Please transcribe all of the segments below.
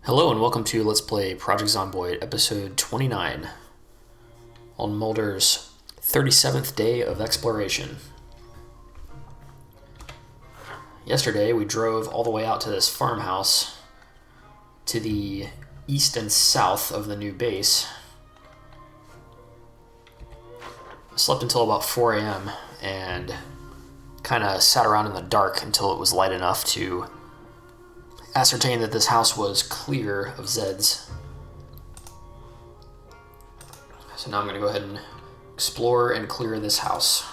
Hello and welcome to Let's Play Project Zomboid, episode 29, on Mulder's 37th day of exploration. Yesterday we drove all the way out to this farmhouse to the east and south of the new base. I slept until about 4 a.m. and kind of sat around in the dark until it was light enough to ascertain that this house was clear of Zeds. So now I'm going to go ahead and explore and clear this house.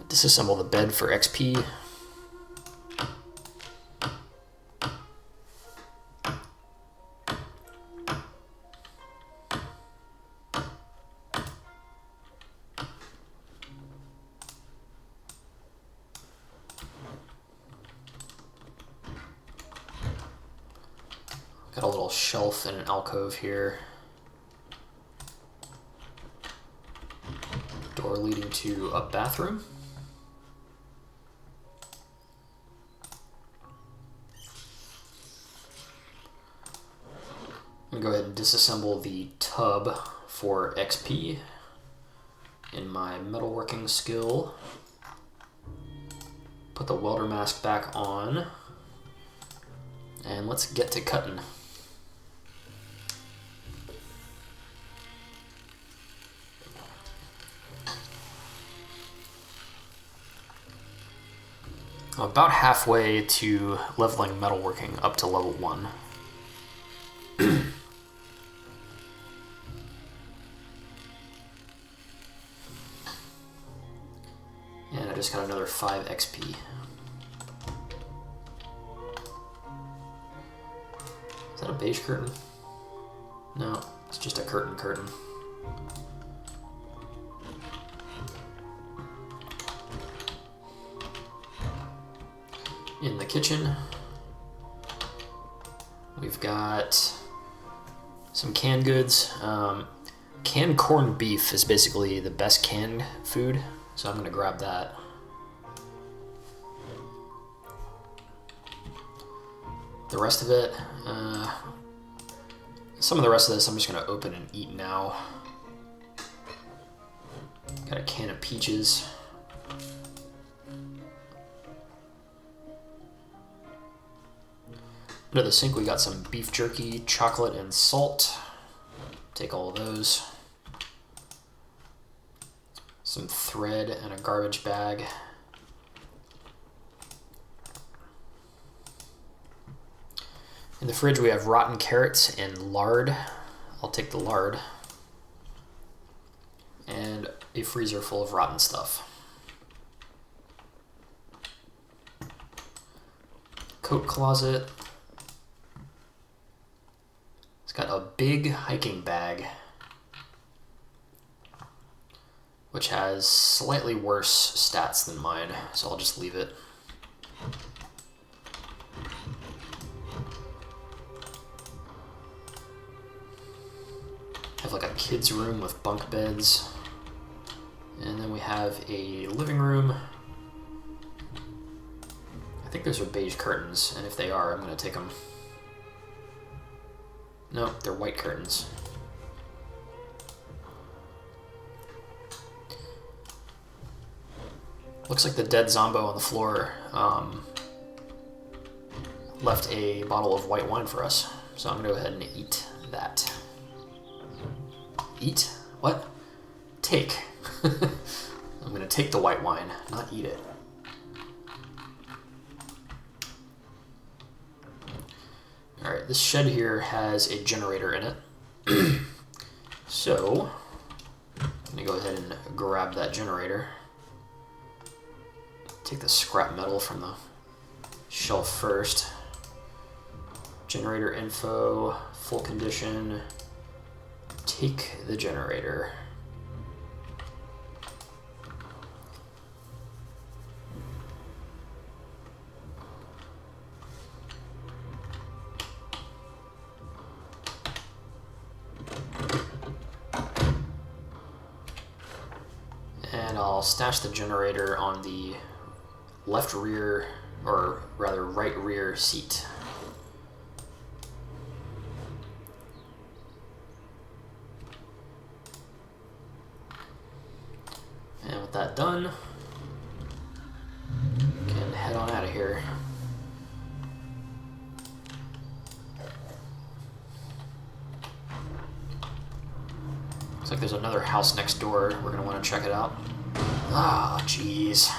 Disassemble the bed for XP. Got a little shelf and an alcove here. Door leading to a bathroom. I'm going to go ahead and disassemble the tub for XP in my metalworking skill. Put the welder mask back on. And let's get to cutting. I'm about halfway to leveling metalworking up to level 1. And I just got another 5 XP. Is that a beige curtain? No, it's just a curtain. In the kitchen, we've got some canned goods. Canned corned beef is basically the best canned food, so I'm going to grab that. The rest of it, some of the rest of this I'm just going to open and eat now. Got a can of peaches. Under the sink we got some beef jerky, chocolate, and salt. Take all of those. Some thread and a garbage bag. In the fridge we have rotten carrots and lard. I'll take the lard. And a freezer full of rotten stuff. Coat closet. Got a big hiking bag, which has slightly worse stats than mine, so I'll just leave it. Have like a kid's room with bunk beds, and then we have a living room. I think those are beige curtains, and if they are, I'm going to take them. No, they're white curtains. Looks like the dead Zombo on the floor left a bottle of white wine for us. So I'm going to go ahead and eat that. Eat? What? Take. I'm going to take the white wine, not eat it. Alright, this shed here has a generator in it. So, I'm going to go ahead and grab that generator. Take the scrap metal from the shelf first. Generator info, full condition. Take the generator. And I'll stash the generator on the left rear or rather right rear seat. And with that done, we can head on out of here. Looks like there's another house next door. We're going to want to check it out. Ah, jeez.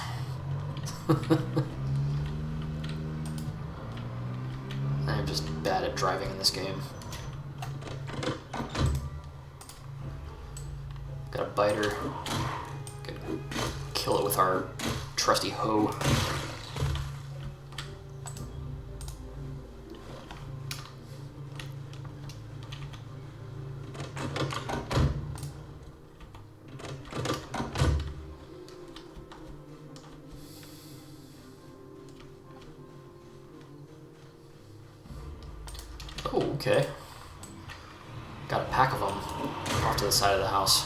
I'm just bad at driving in this game. Got a biter. Gonna kill it with our trusty hoe. Oh, okay. Got a pack of them off to the side of the house.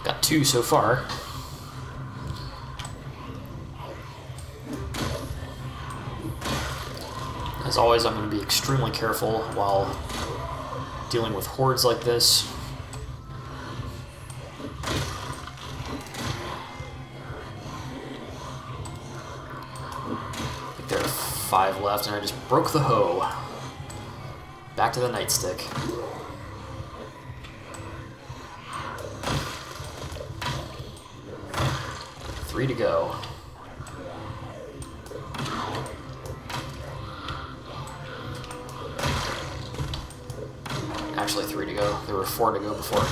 Got 2 so far. As always, I'm going to be extremely careful while dealing with hordes like this. I think there are 5 left, and I just broke the hoe. Back to the nightstick. Three to go. Actually, 3 to go. There were 4 to go before.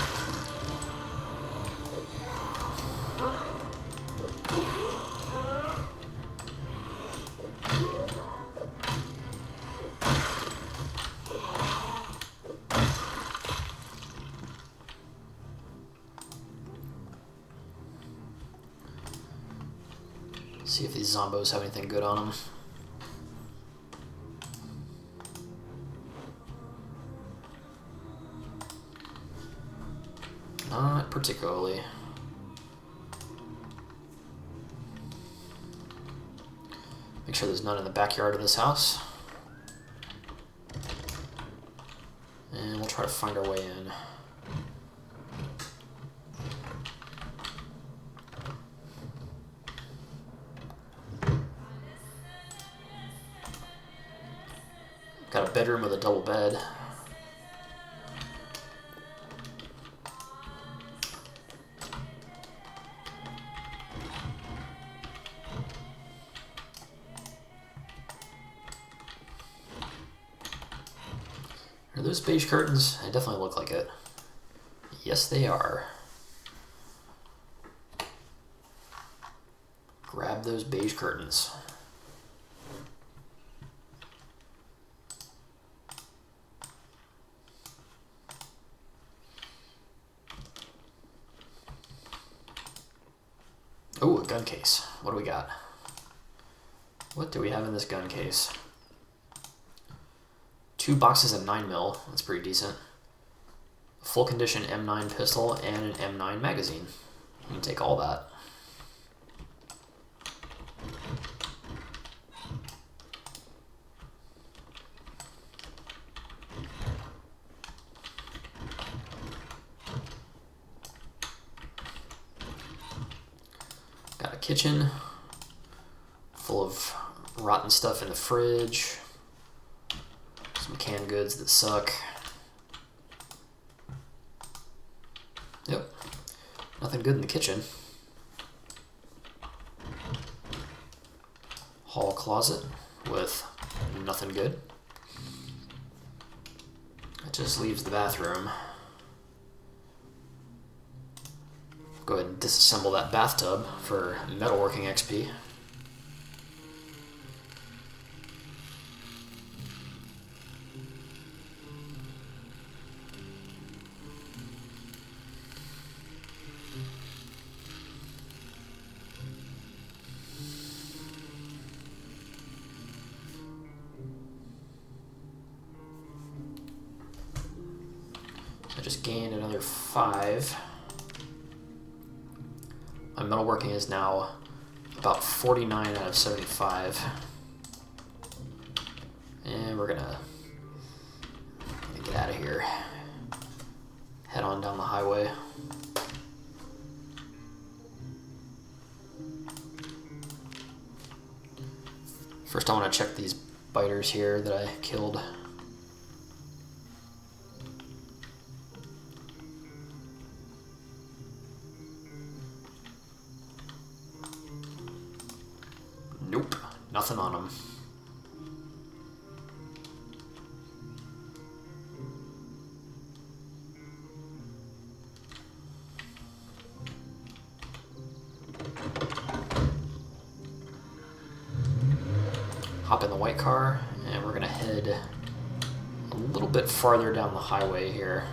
See if these zombos have anything good on them. Not particularly. Make sure there's none in the backyard of this house. And we'll try to find our way in. Got a bedroom with a double bed. Are those beige curtains? They definitely look like it. Yes, they are. Grab those beige curtains. Oh, a gun case. What do we got? What do we have in this gun case? 2 boxes of 9mm. That's pretty decent. A full condition M9 pistol and an M9 magazine. You can take all that. Got a kitchen full of rotten stuff in the fridge. Some canned goods that suck. Yep. Nothing good in the kitchen. Hall closet with nothing good. That just leaves the bathroom. Go ahead and disassemble that bathtub for metalworking XP. I just gained another 5. My metalworking is now about 49 out of 75. And we're gonna get out of here. Head on down the highway. First I want to check these biters here that I killed. Nope, nothing on them. Hop in the white car, and we're gonna head a little bit farther down the highway here.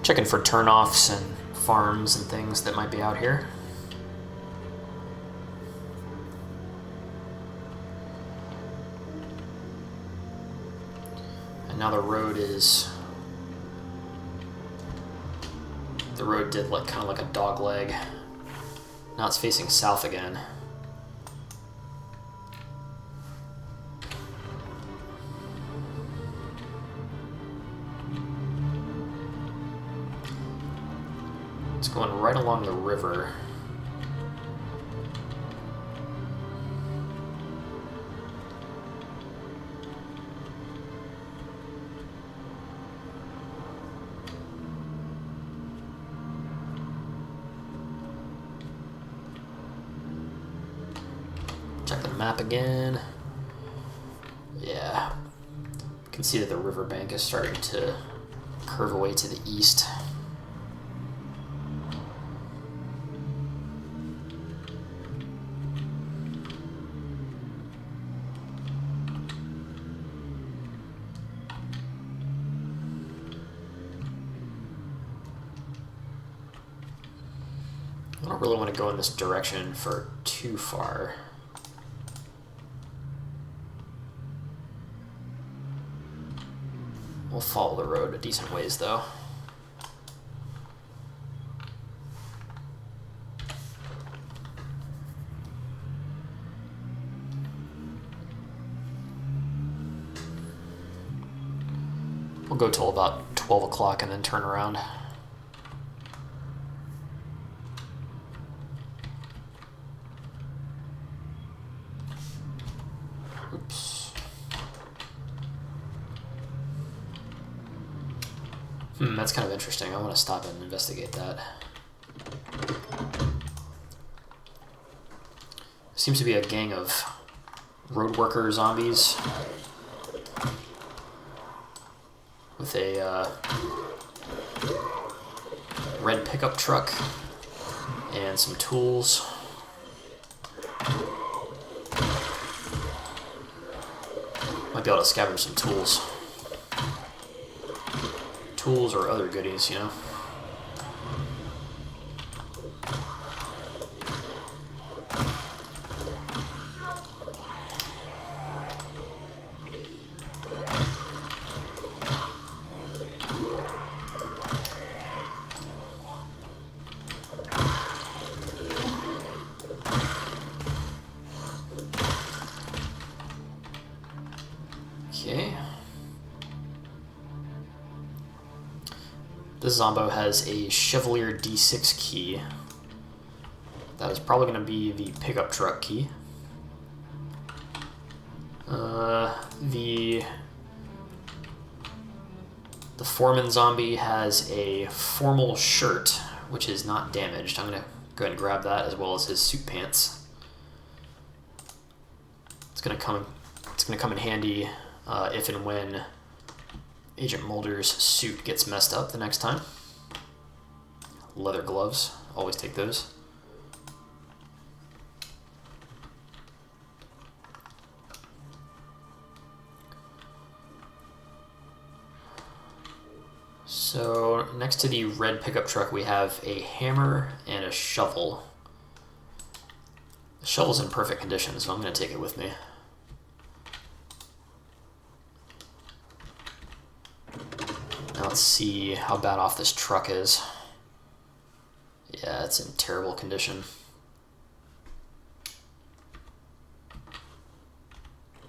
Checking for turnoffs and farms and things that might be out here. And now the road did like kind of like a dog leg. Now it's facing south again. It's going right along the river. Check the map again. Yeah, you can see that the riverbank is starting to curve away to the east. I don't really want to go in this direction for too far. We'll follow the road a decent ways though. We'll go till about 12 o'clock and then turn around. Oops. That's kind of interesting. I want to stop and investigate that. Seems to be a gang of road worker zombies with a red pickup truck and some tools. Might be able to scavenge some tools. Tools or other goodies, you know. Okay. This Zombo has a Chevalier D6 key. That is probably going to be the pickup truck key. The foreman zombie has a formal shirt, which is not damaged. I'm going to Go ahead and grab that as well as his suit pants. It's gonna come in handy if and when Agent Mulder's suit gets messed up the next time. Leather gloves, always take those. So next to the red pickup truck we have a hammer and a shovel. The shovel's in perfect condition, so I'm going to take it with me. Now let's see how bad off this truck is. Yeah, it's in terrible condition.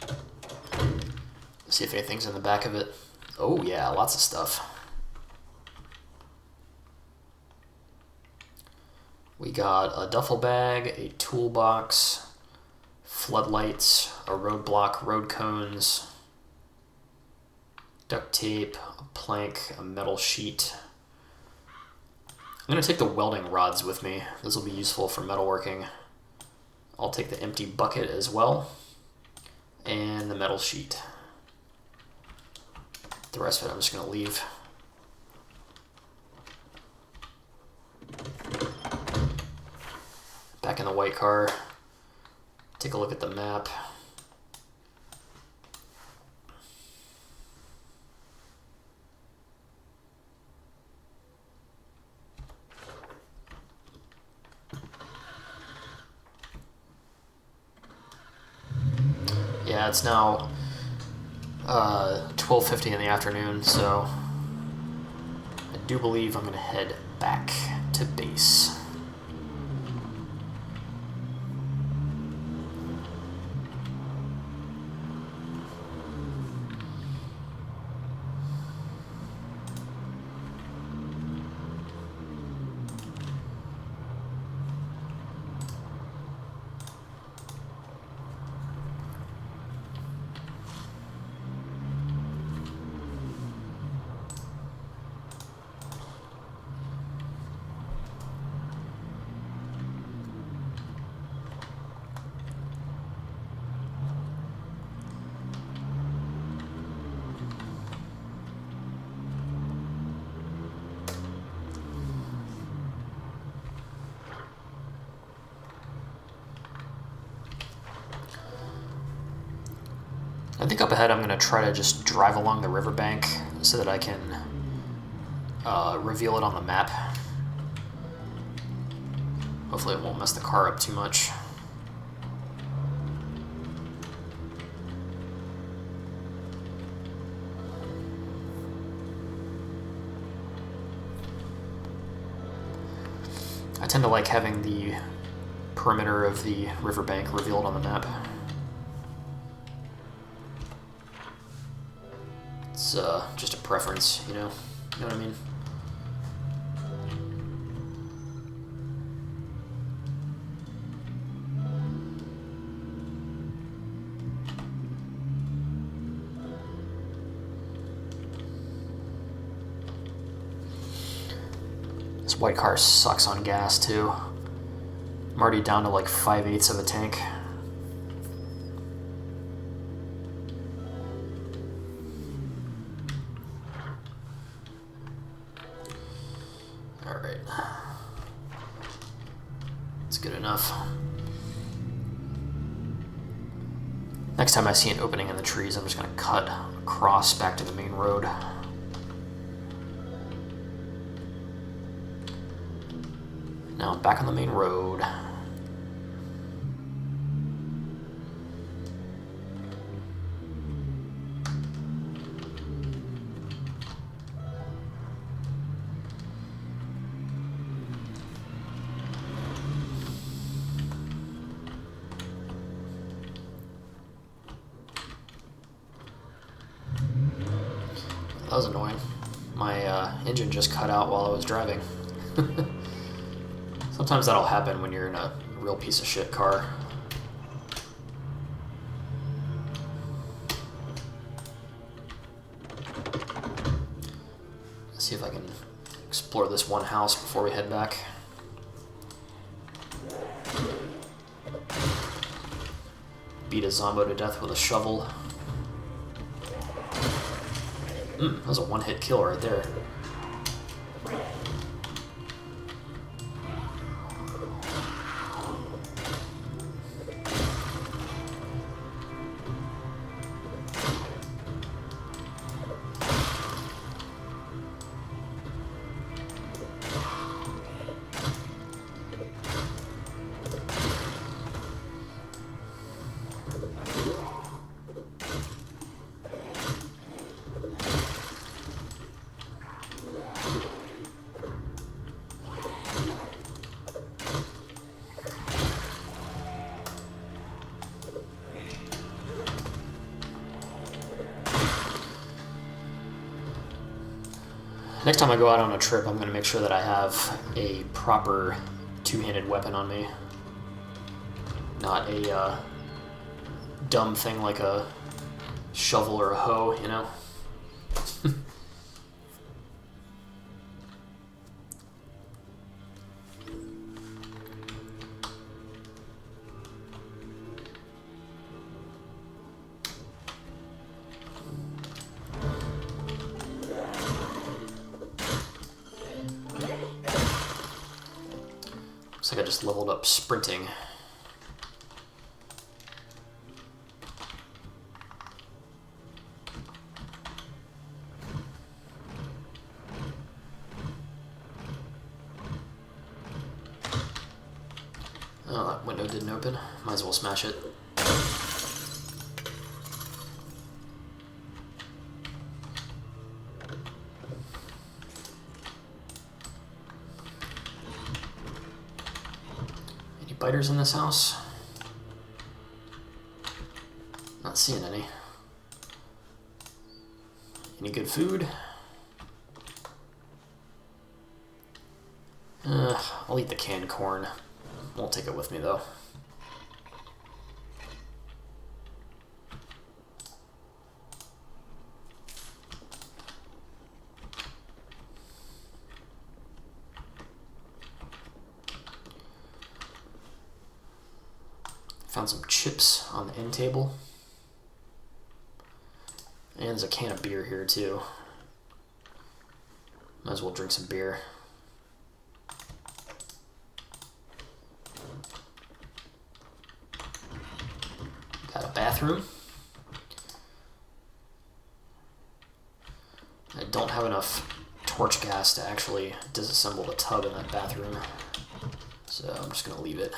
Let's see if anything's in the back of it. Oh yeah, lots of stuff. We got a duffel bag, a toolbox, floodlights, a roadblock, road cones, duct tape, a plank, a metal sheet. I'm going to take the welding rods with me. This will be useful for metalworking. I'll take the empty bucket as well, and the metal sheet. The rest of it I'm just going to leave. Back in the white car, take a look at the map. Yeah, it's now 12:50 in the afternoon, so I do believe I'm going to head back to base. I think up ahead I'm going to try to just drive along the riverbank so that I can reveal it on the map. Hopefully it won't mess the car up too much. I tend to like having the perimeter of the riverbank revealed on the map. It's just a preference, you know what I mean? This white car sucks on gas too. I'm already down to like 5/8 of a tank. Alright. That's good enough. Next time I see an opening in the trees, I'm just going to cut across back to the main road. Now I'm back on the main road. That was annoying. My engine just cut out while I was driving. Sometimes that'll happen when you're in a real piece of shit car. Let's see if I can explore this one house before we head back. beat a Zombo to death with a shovel. That was a one-hit kill right there. Next time I go out on a trip, I'm going to make sure that I have a proper two-handed weapon on me. Not a dumb thing like a shovel or a hoe, you know? Looks like I just leveled up sprinting. Oh, that window didn't open. Might as well smash it. Any biters in this house? Not seeing any. Any good food? I'll eat the canned corn. Won't take it with me though. Found some chips on the end table. And there's a can of beer here too. Might as well drink some beer. Got a bathroom. I don't have enough torch gas to actually disassemble the tub in that bathroom, so I'm just gonna leave it.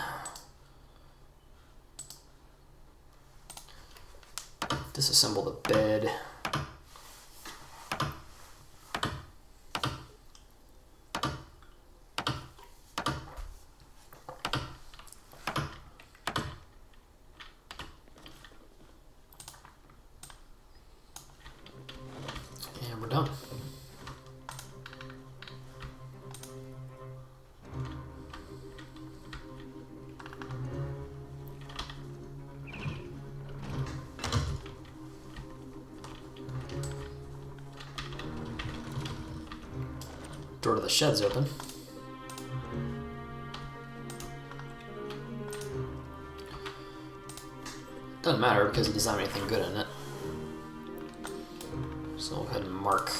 Disassemble the bed. And we're done. Door to the shed's open. Doesn't matter because it doesn't have anything good in it. So we'll go ahead and mark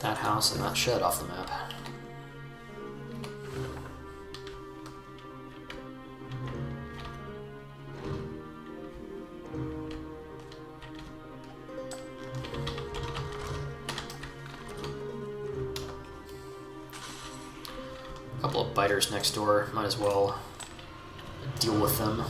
that house and that shed off the map. Couple of biters next door, might as well deal with them.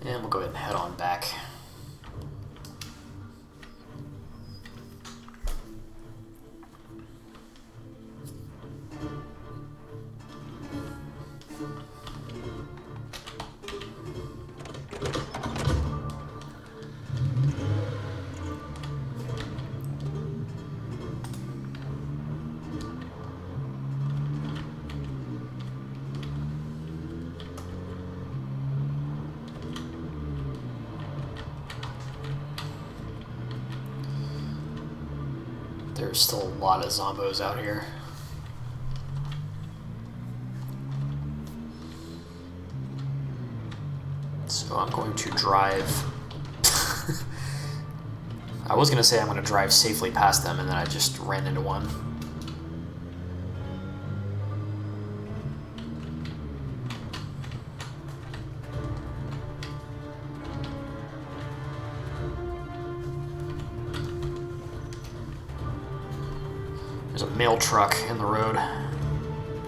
And we'll go ahead and head on back. There's still a lot of zombos out here. So I'm going to drive. I was going to say I'm going to drive safely past them, and then I just ran into one. There's a mail truck in the road.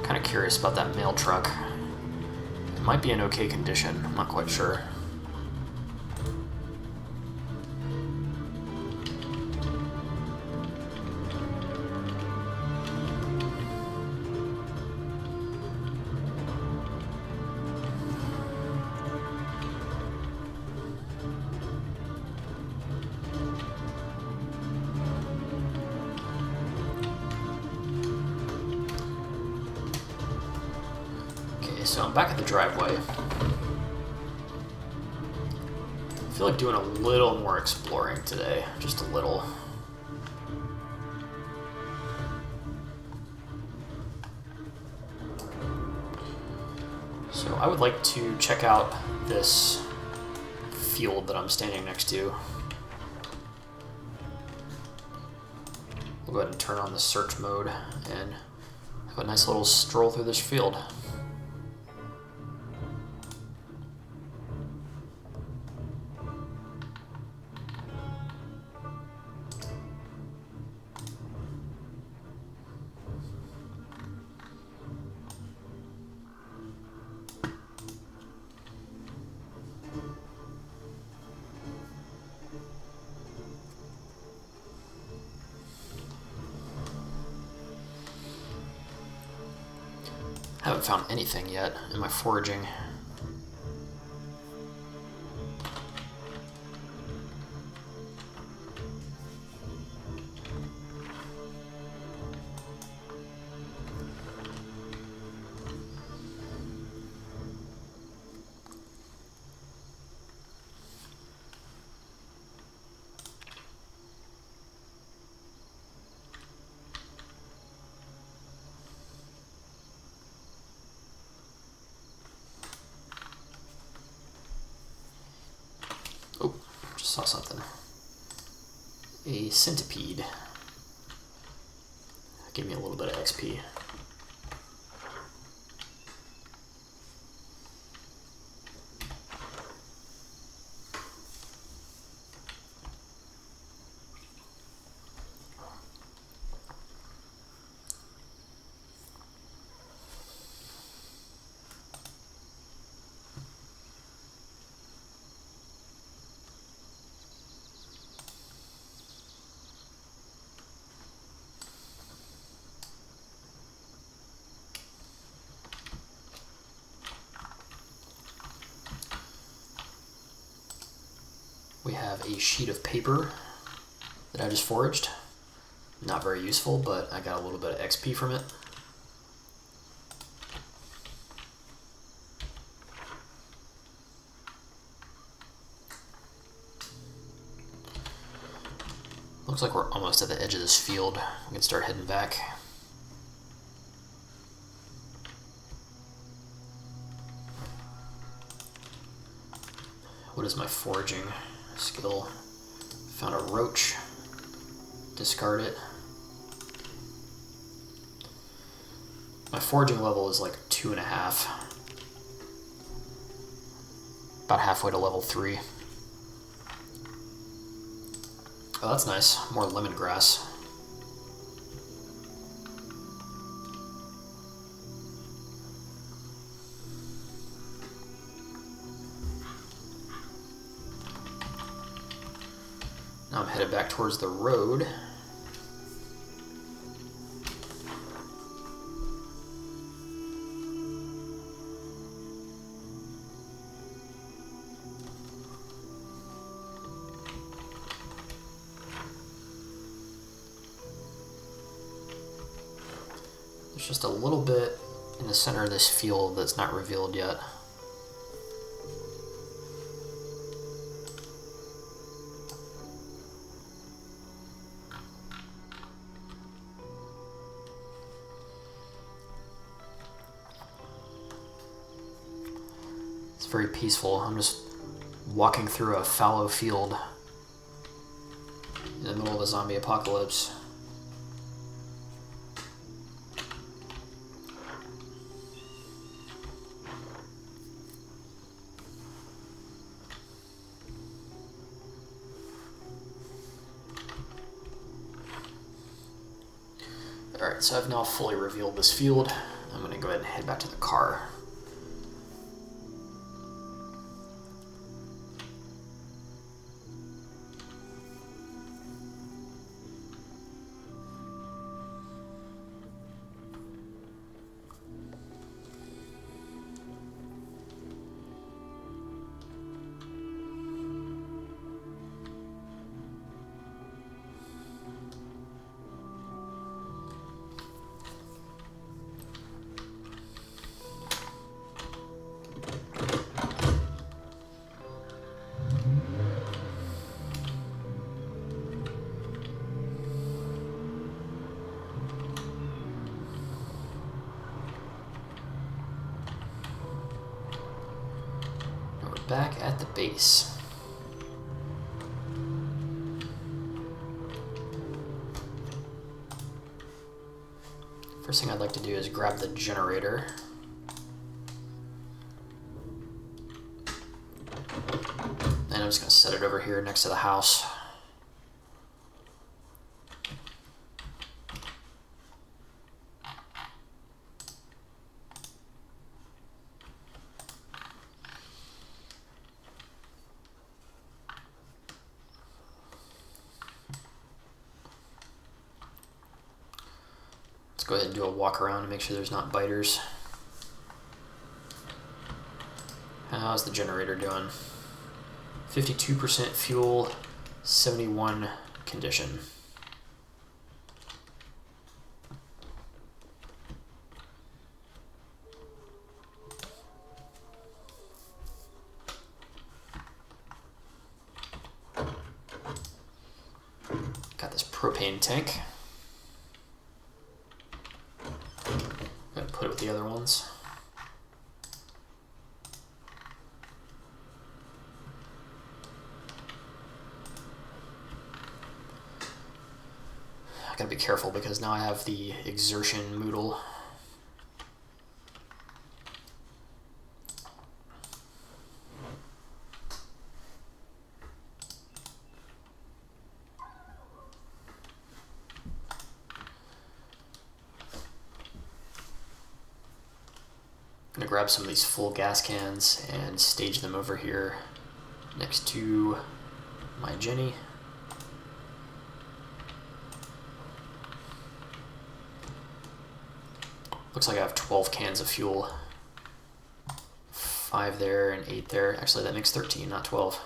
Kind of curious about that mail truck. It might be in okay condition. I'm not quite sure. So I'm back at the driveway. I feel like doing a little more exploring today, just a little. So I would like to check out this field that I'm standing next to. We'll go ahead and turn on the search mode and have a nice little stroll through this field. Haven't found anything yet in my foraging. Oh, just saw something. A centipede. Give me a little bit of XP. We have a sheet of paper that I just foraged. Not very useful, but I got a little bit of XP from it. Looks like we're almost at the edge of this field. We can start heading back. What is my foraging skill? Found a roach. Discard it. My foraging level is like 2.5. About halfway to level 3. Oh, that's nice. More lemongrass. Now I'm headed back towards the road. There's just a little bit in the center of this field that's not revealed yet. very peaceful. I'm just walking through a fallow field in the middle of a zombie apocalypse. Alright, so I've now fully revealed this field. I'm going to go ahead and head back to the car. Back at the base. First thing I'd like to do is grab the generator. And I'm just going to set it over here next to the house. Go ahead and do a walk around and make sure there's not biters. How's the generator doing? 52% fuel, 71 condition. Got this propane tank. Put it with the other ones. I gotta be careful because now I have the exertion moodle. I'm gonna grab some of these full gas cans and stage them over here next to my Jenny. Looks like I have 12 cans of fuel. 5 there and 8 there. Actually, that makes 13, not 12.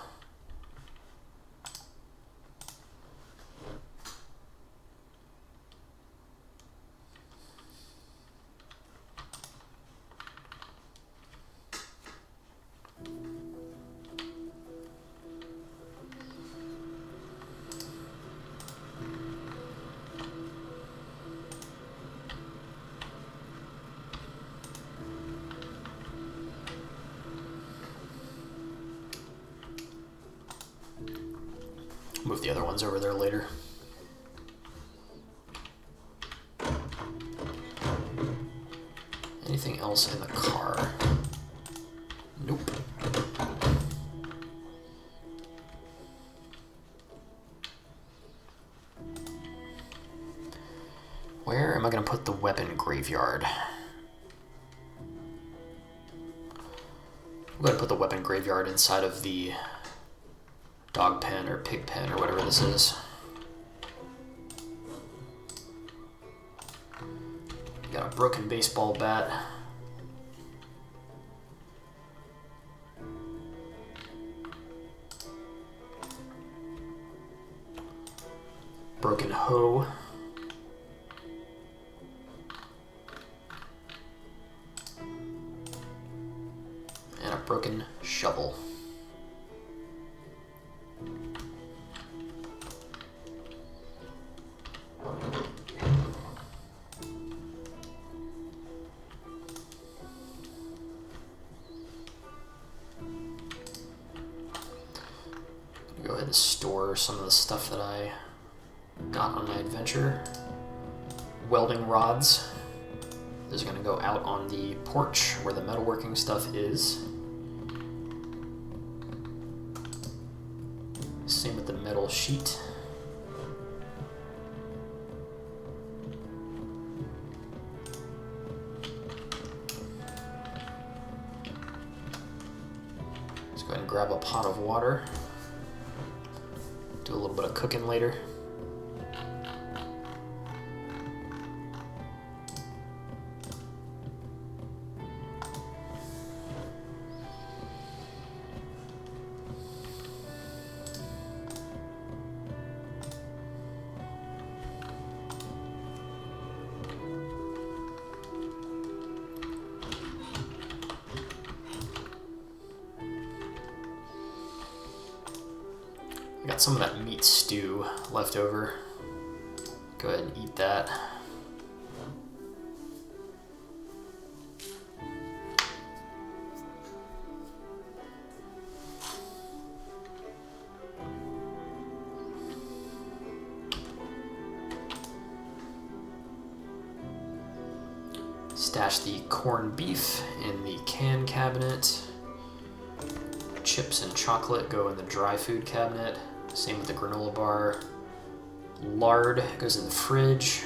Move the other ones over there later. Anything else in the car? Nope. Where am I going to put the weapon graveyard? I'm going to put the weapon graveyard inside of the dog pen or pig pen or whatever this is. Got a broken baseball bat. Broken hoe. And a broken shovel. and store some of the stuff that I got on my adventure. Welding rods. Those are going to go out on the porch where the metalworking stuff is. Same with the metal sheet. Let's go ahead and grab a pot of water. Do a little bit of cooking later. I got some of that meat stew left over. Go ahead and eat that. Stash the corned beef in the can cabinet. Chips and chocolate go in the dry food cabinet. Same with the granola bar. Lard goes in the fridge.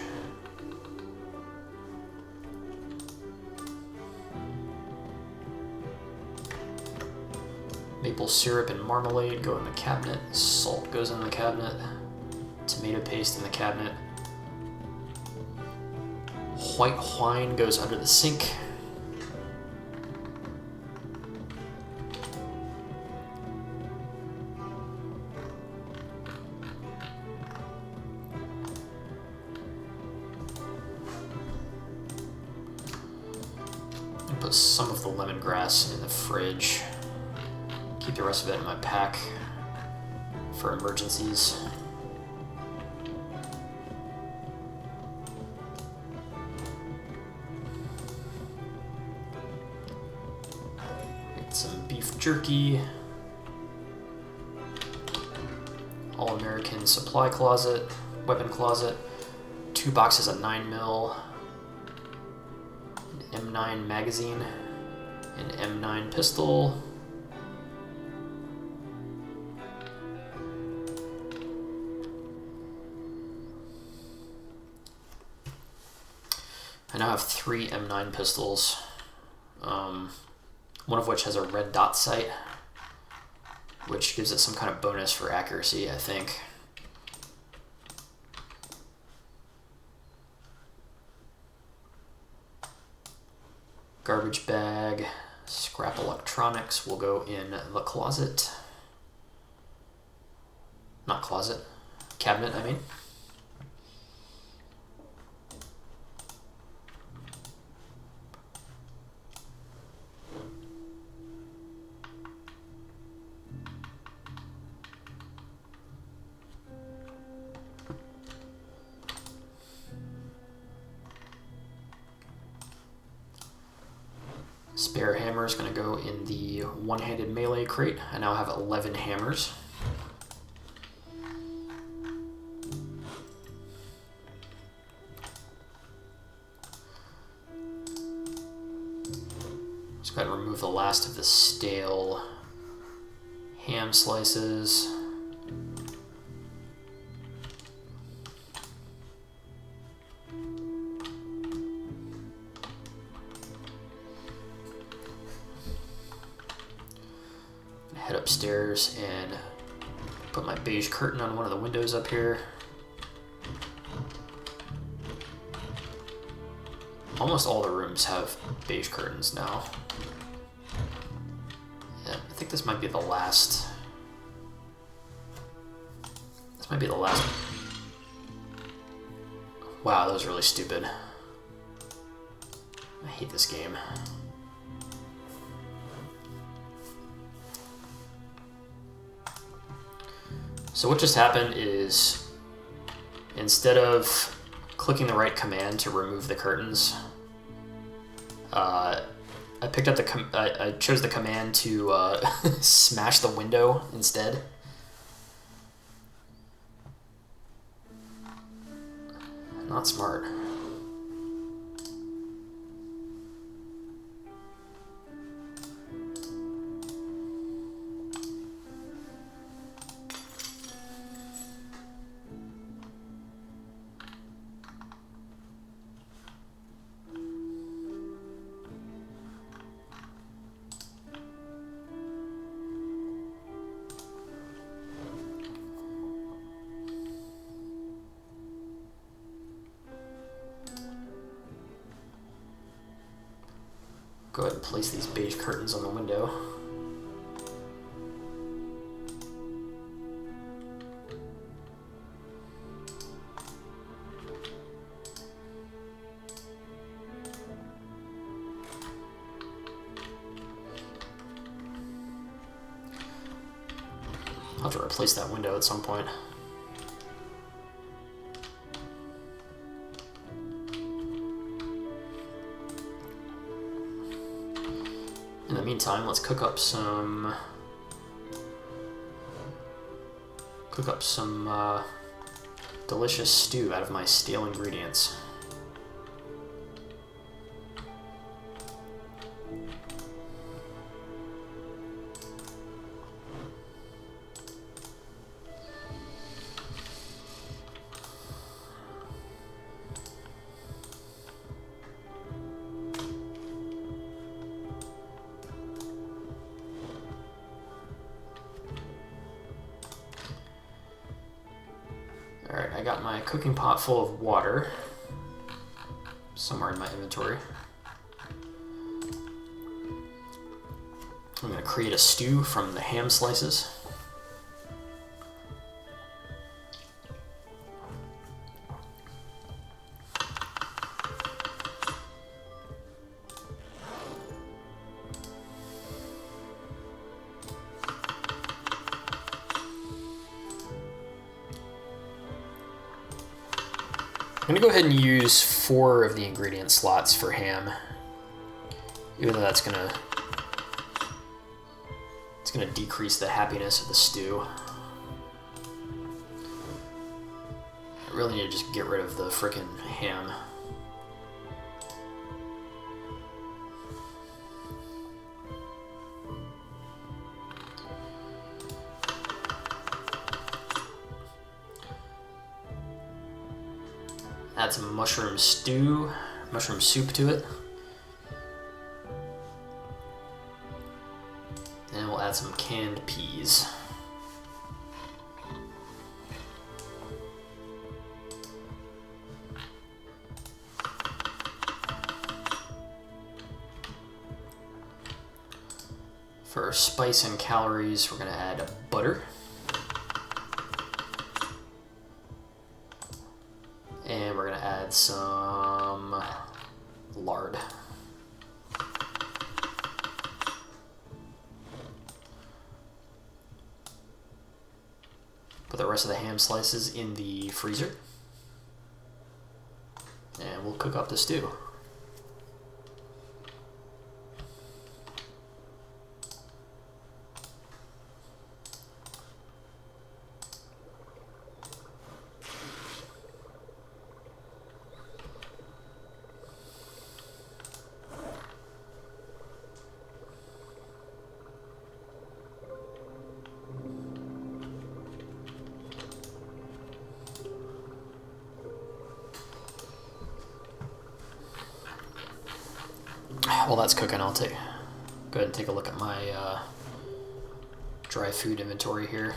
Maple syrup and marmalade go in the cabinet. Salt goes in the cabinet. Tomato paste in the cabinet. White wine goes under the sink. Put some of the lemongrass in the fridge. Keep the rest of it in my pack for emergencies. Get some beef jerky. All-American supply closet, weapon closet. 2 boxes of 9mm. M9 magazine, an M9 pistol, I now have 3 M9 pistols, one of which has a red dot sight, which gives it some kind of bonus for accuracy, I think. Garbage bag, scrap electronics will go in the closet. Not closet, cabinet, I mean. Spare hammer is going to go in the one-handed melee crate. I now have 11 hammers. Let's go ahead and remove the last of the stale ham slices. Head upstairs and put my beige curtain on one of the windows up here. Almost all the rooms have beige curtains now. Yeah, I think this might be the last. This might be the last. Wow, that was really stupid. I hate this game. So what just happened is, instead of clicking the right command to remove the curtains, I picked up the I chose the command to smash the window instead. Not smart. Go ahead and place these beige curtains on the window. I'll have to replace that window at some point. In the meantime, let's cook up some delicious stew out of my stale ingredients. Alright, I got my cooking pot full of water somewhere in my inventory. I'm going to create a stew from the ham slices. I'm going to go ahead and use 4 of the ingredient slots for ham, even though it's going to decrease the happiness of the stew. I really need to just get rid of the frickin' ham. Add some mushroom soup to it. And we'll add some canned peas. For spice and calories, we're going to add butter. And we're going to add some lard. Put the rest of the ham slices in the freezer. And we'll cook up the stew. While that's cooking, I'll go ahead and take a look at my dry food inventory here.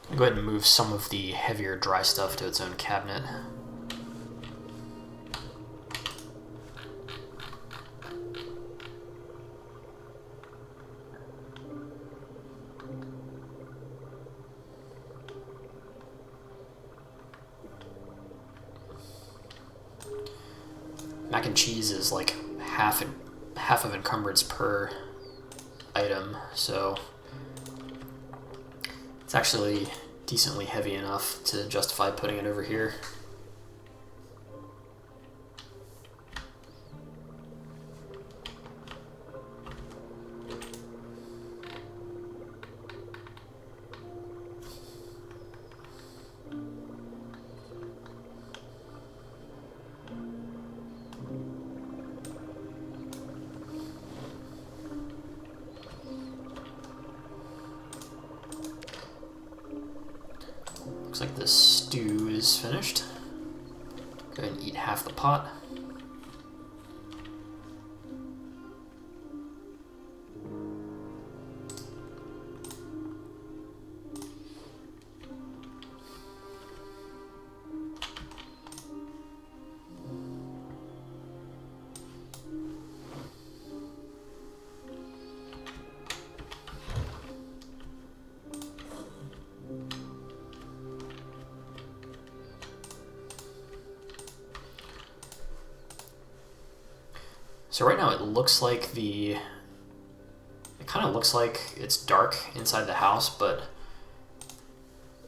I'll go ahead and move some of the heavier dry stuff to its own cabinet. Mac and cheese is like half of encumbrance per item, so it's actually decently heavy enough to justify putting it over here. Looks like the stew is finished. Go ahead and eat half the pot. So right now it looks like it kind of looks like it's dark inside the house, but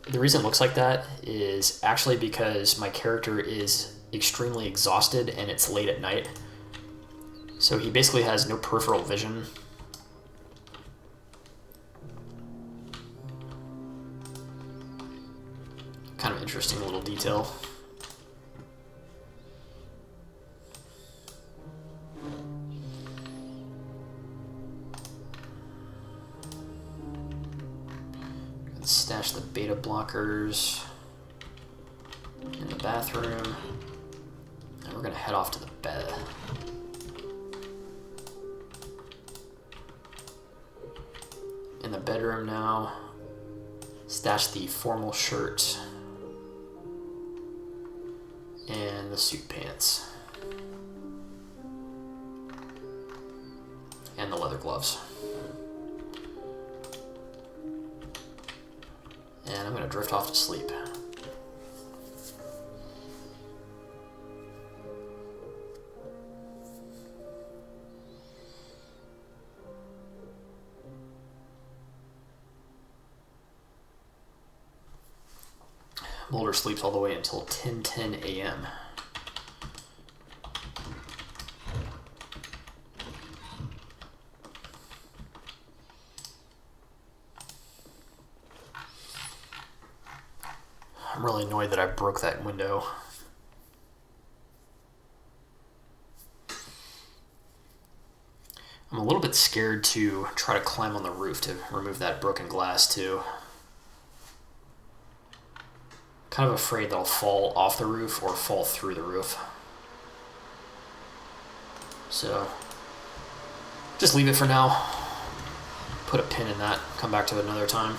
the reason it looks like that is actually because my character is extremely exhausted and it's late at night. So he basically has no peripheral vision. Kind of interesting little detail. Stash the beta blockers in the bathroom, and we're gonna head off to the bed. In the bedroom now, stash the formal shirt and the suit pants and the leather gloves. And I'm going to drift off to sleep. Mulder sleeps all the way until 10:10 a.m. I'm really annoyed that I broke that window. I'm a little bit scared to try to climb on the roof to remove that broken glass too. Kind of afraid that I'll fall off the roof or fall through the roof. So, just leave it for now. Put a pin in that, come back to it another time.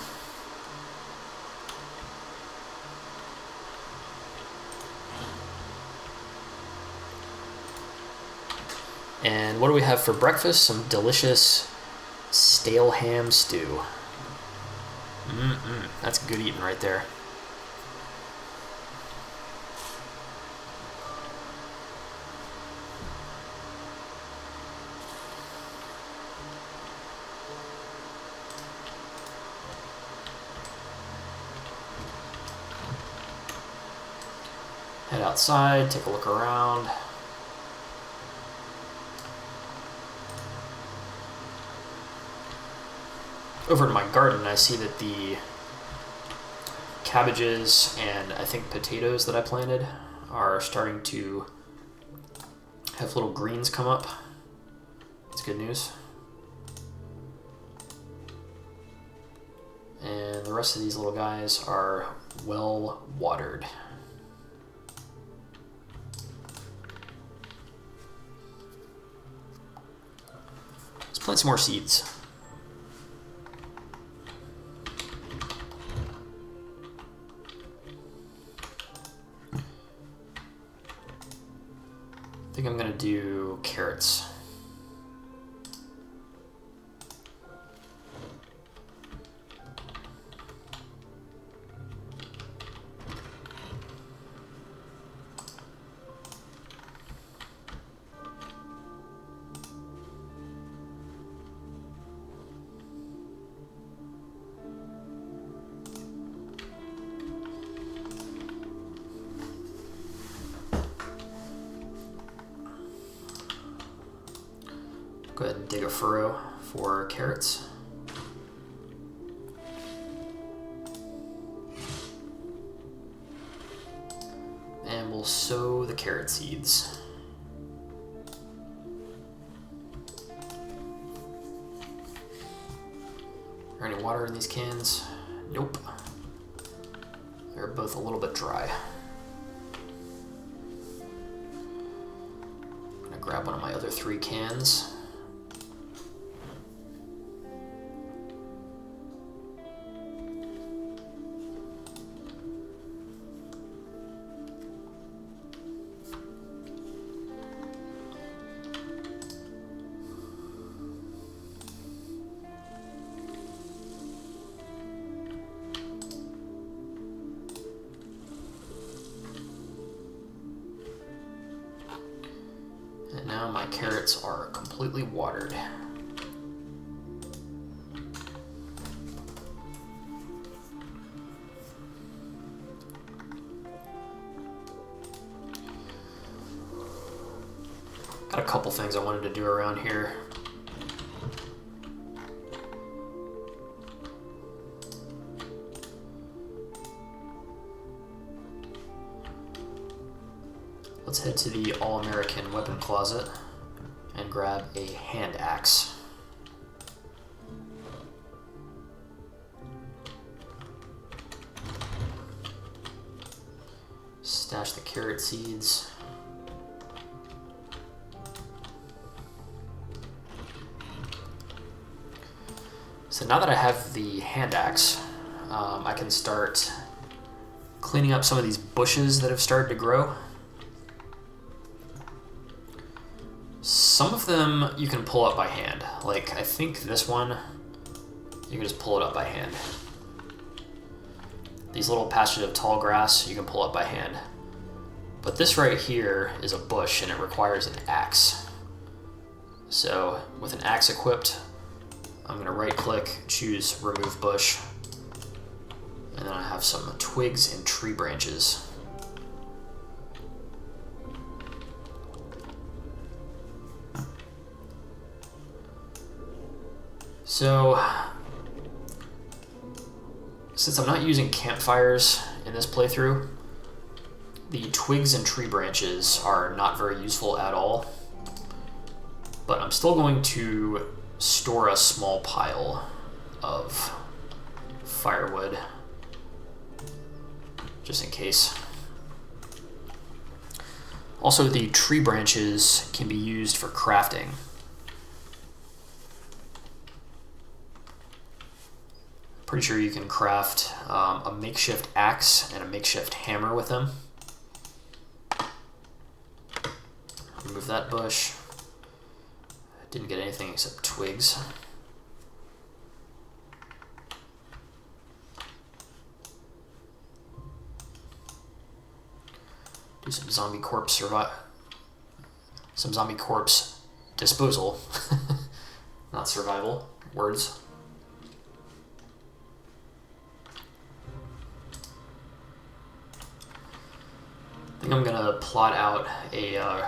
And what do we have for breakfast? Some delicious stale ham stew. That's good eating right there. Head outside, take a look around. Over in my garden, I see that the cabbages and I think potatoes that I planted are starting to have little greens come up. That's good news. And the rest of these little guys are well watered. Let's plant some more seeds. I think I'm gonna do carrots. Go ahead and dig a furrow for carrots. And we'll sow the carrot seeds. Are any water in these cans? Nope. They're both a little bit dry. I'm gonna grab one of my other 3 cans. And now my carrots are completely watered. Got a couple things I wanted to do around here. Let's head to the All-American Weapon Closet and grab a hand axe. Stash the carrot seeds. So now that I have the hand axe, I can start cleaning up some of these bushes that have started to grow. Some of them you can pull up by hand. Like, I think this one, you can just pull it up by hand. These little patches of tall grass, you can pull up by hand. But this right here is a bush, and it requires an axe. So, with an axe equipped, I'm going to right-click, choose Remove Bush, and then I have some twigs and tree branches. So, since I'm not using campfires in this playthrough, the twigs and tree branches are not very useful at all, but I'm still going to store a small pile of firewood, just in case. Also, the tree branches can be used for crafting. Pretty sure you can craft a makeshift axe and a makeshift hammer with them. Remove that bush. Didn't get anything except twigs. Do some zombie corpse disposal. Not survival. Words. I think I'm gonna plot out a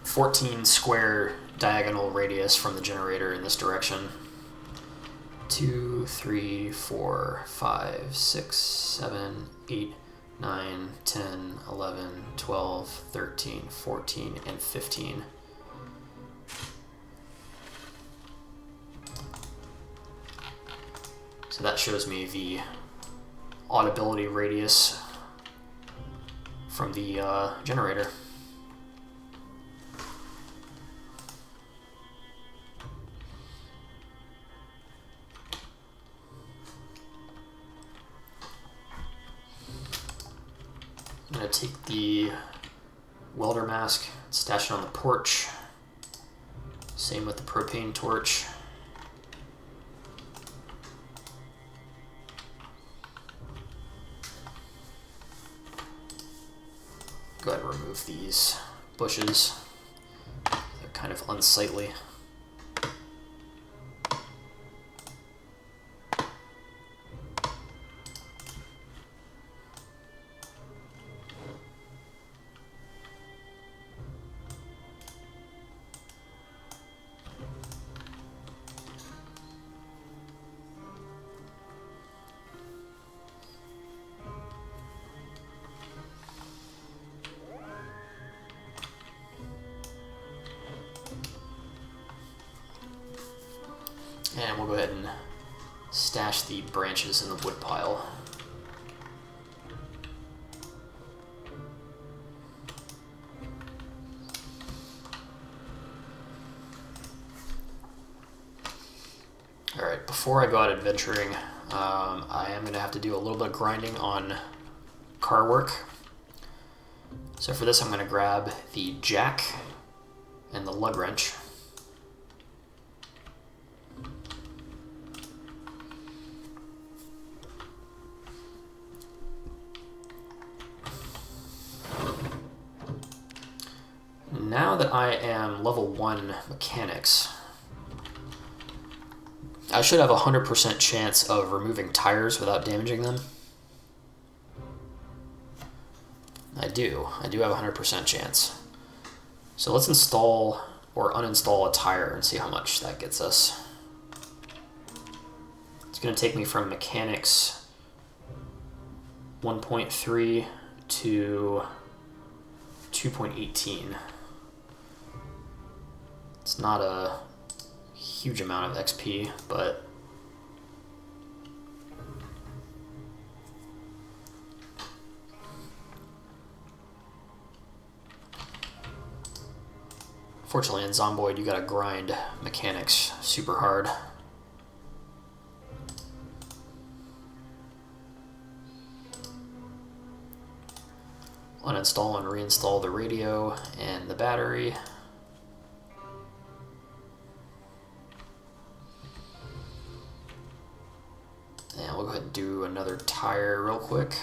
14 square diagonal radius from the generator in this direction. 2, 3, 4, 5, 6, 7, 8, 9, 10, 11, 12, 13, 14, and 15. So that shows me the audibility radius from the generator. I'm going to take the welder mask, stash it on the porch. Same with the propane torch. Go ahead and remove these bushes. They're kind of unsightly. And we'll go ahead and stash the branches in the wood pile. Alright, before I go out adventuring, I am going to have to do a little bit of grinding on car work. So for this I'm going to grab the jack and the lug wrench. Now that I am level 1 mechanics, I should have a 100% chance of removing tires without damaging them. I do have a 100% chance. So let's install or uninstall a tire and see how much that gets us. It's going to take me from mechanics 1.3 to 2.18. It's not a huge amount of XP, but fortunately in Zomboid you gotta grind mechanics super hard. Uninstall and reinstall the radio and the battery. And we'll go ahead and do another tire real quick.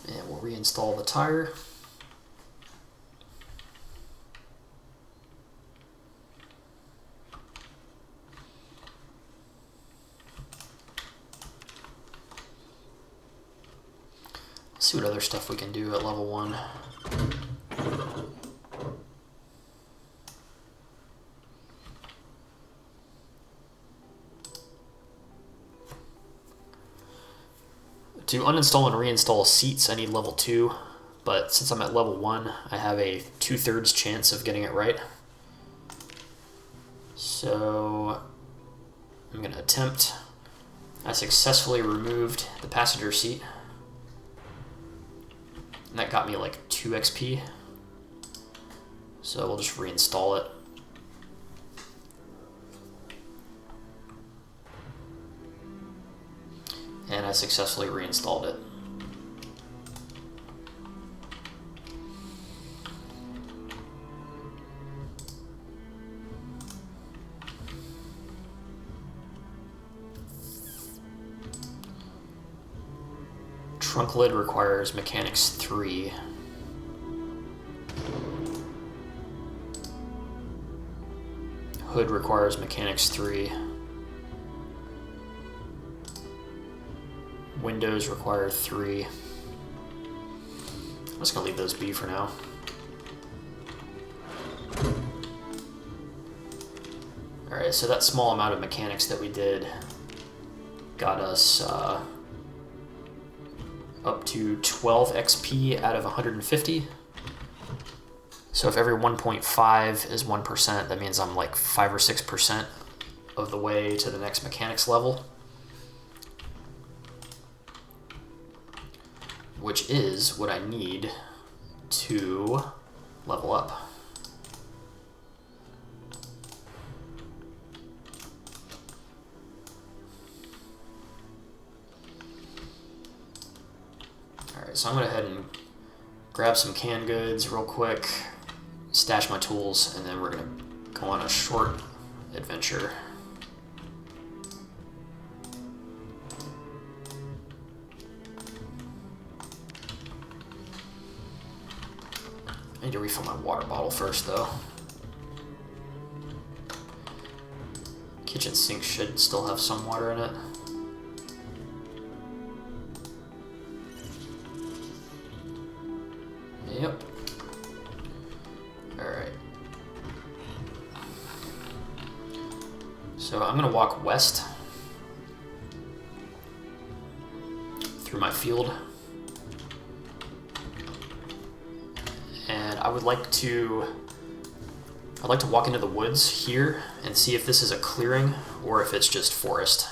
And we'll reinstall the tire. See what other stuff we can do at level 1. To uninstall and reinstall seats, I need level 2, but since I'm at level 1, I have a 2/3 chance of getting it right. So I'm going to attempt. I successfully removed the passenger seat. And that got me like 2 XP. So we'll just reinstall it. And I successfully reinstalled it. Trunk lid requires mechanics 3. Hood requires mechanics 3. Windows require 3. I'm just gonna leave those be for now. Alright, so that small amount of mechanics that we did got us up to 12 XP out of 150. So if every 1.5 is 1%, that means I'm like 5 or 6% of the way to the next mechanics level, which is what I need to level up. Alright, so I'm going to head and grab some canned goods real quick, stash my tools, and then we're going to go on a short adventure. I need to refill my water bottle first, though. Kitchen sink should still have some water in it. Yep. Alright. So I'm going to walk west through my field. and I'd like to walk into the woods here and see if this is a clearing or if it's just forest.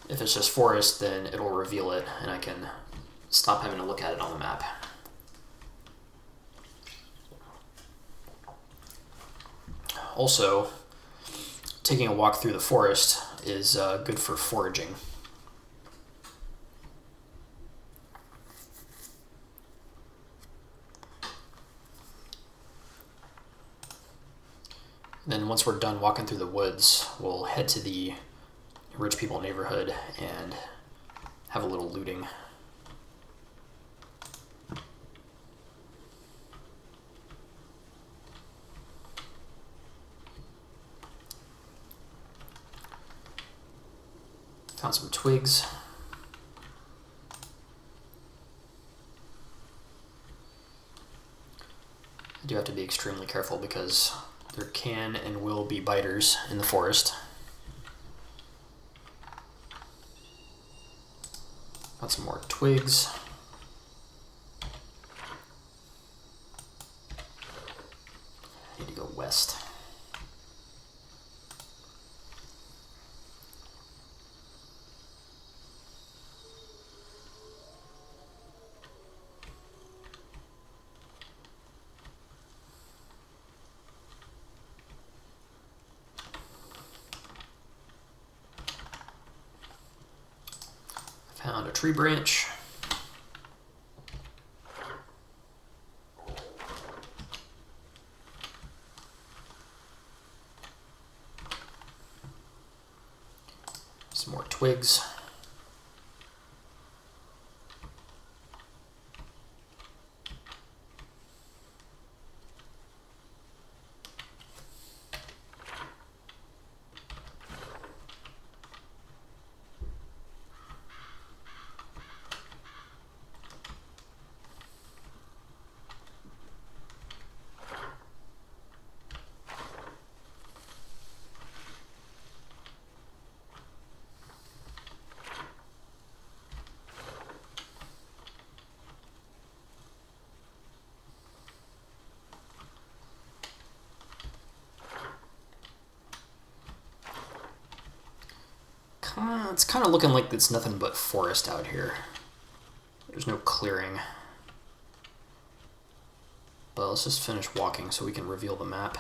If it's just forest, then it'll reveal it and I can stop having to look at it on the map. Also, taking a walk through the forest is good for foraging. Then once we're done walking through the woods, we'll head to the rich people neighborhood and have a little looting. Found some twigs. I do have to be extremely careful because there can and will be biters in the forest. Got some more twigs. I need to go west. Found a tree branch. Some more twigs. It's kind of looking like it's nothing but forest out here. There's no clearing. But let's just finish walking so we can reveal the map.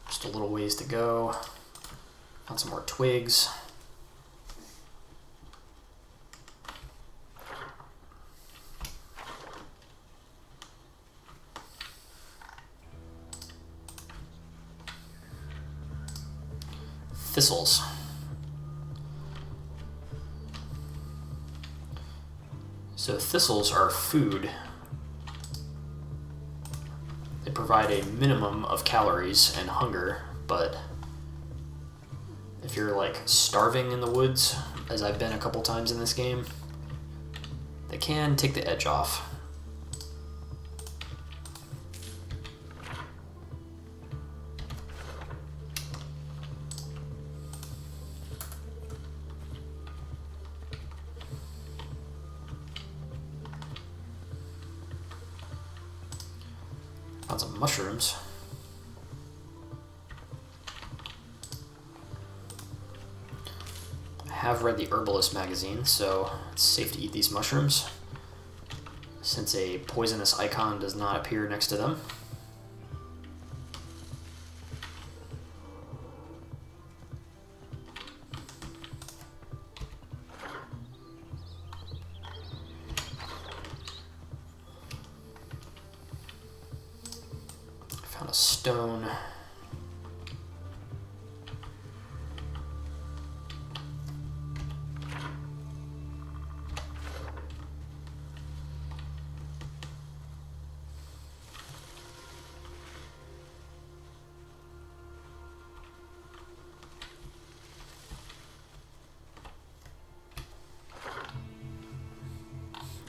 Just a little ways to go. Found some more twigs. Thistles. So thistles are food. They provide a minimum of calories and hunger, but if you're like starving in the woods, as I've been a couple times in this game, they can take the edge off. Found some mushrooms. I have read the Herbalist magazine, so it's safe to eat these mushrooms since a poisonous icon does not appear next to them. Found a stone.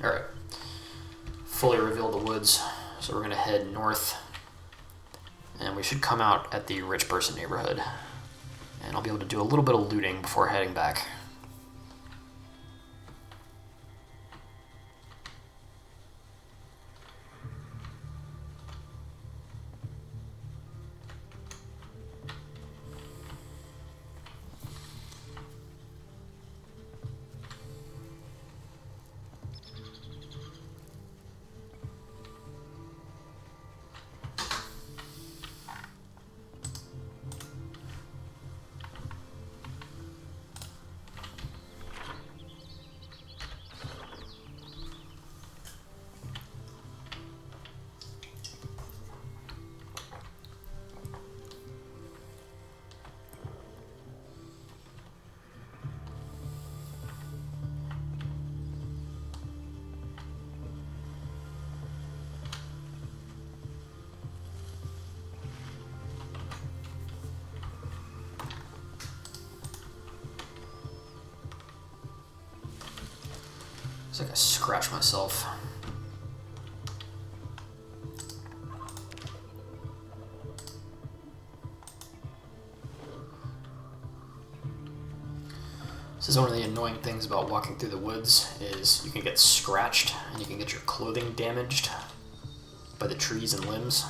Alright, fully revealed the woods, so we're going to head north, and we should come out at the rich person neighborhood, and I'll be able to do a little bit of looting before heading back. Looks like I scratched myself. This is one of the annoying things about walking through the woods is you can get scratched and you can get your clothing damaged by the trees and limbs.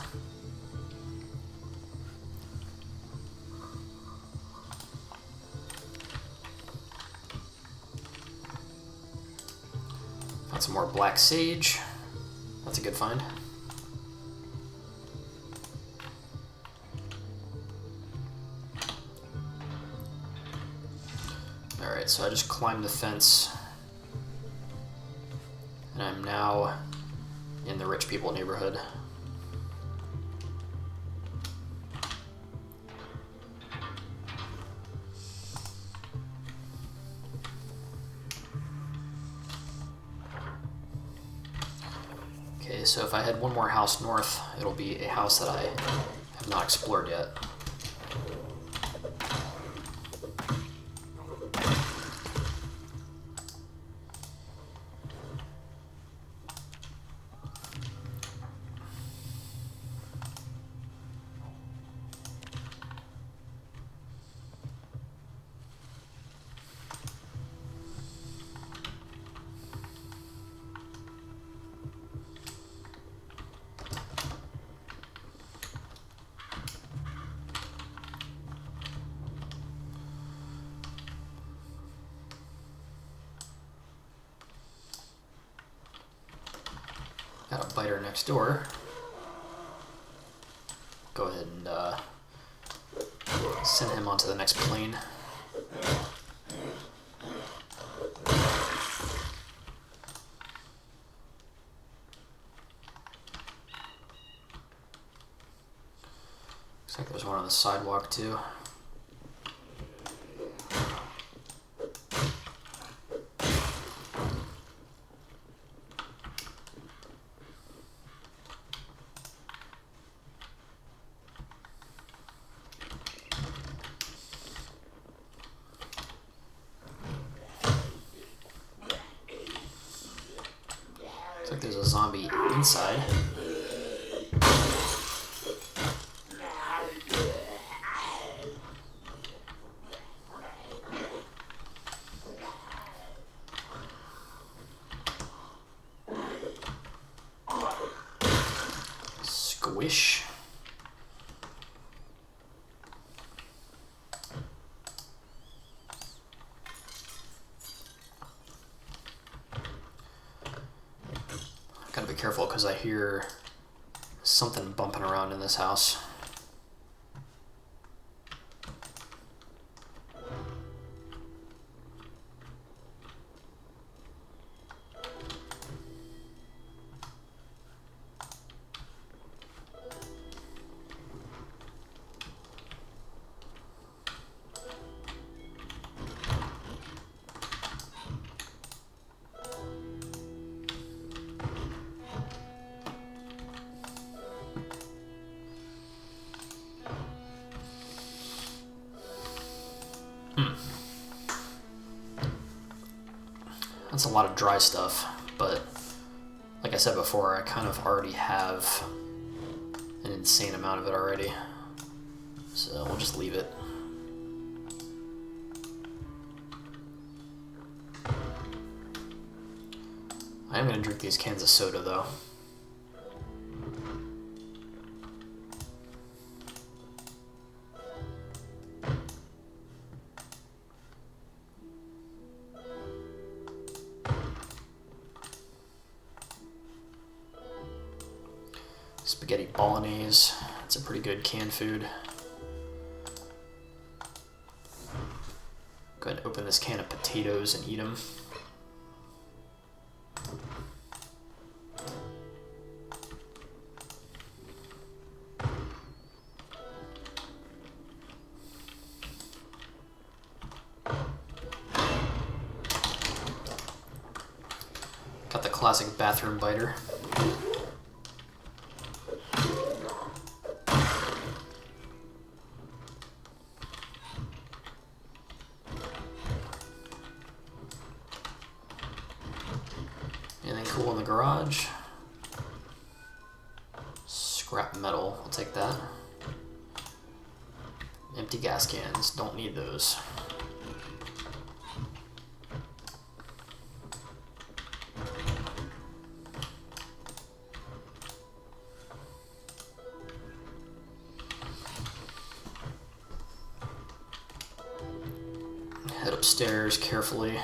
Found some more black sage. That's a good find. Alright, so I just climbed the fence and I'm now in the rich people neighborhood. Okay, so if I head one more house north, it'll be a house that I have not explored yet. Got a biter next door. Go ahead and send him onto the next plane. Looks like there's one on the sidewalk too. Looks like there's a zombie inside. Squish. Gotta be careful because I hear something bumping around in this house. That's a lot of dry stuff, but like I said before, I kind of already have an insane amount of it already, so we'll just leave it. I am going to drink these cans of soda though. Spaghetti bolognese, that's a pretty good canned food. Go ahead and open this can of potatoes and eat them. Got the classic bathroom biter. garage. Scrap metal, I'll take that. Empty gas cans, don't need those. Head upstairs carefully.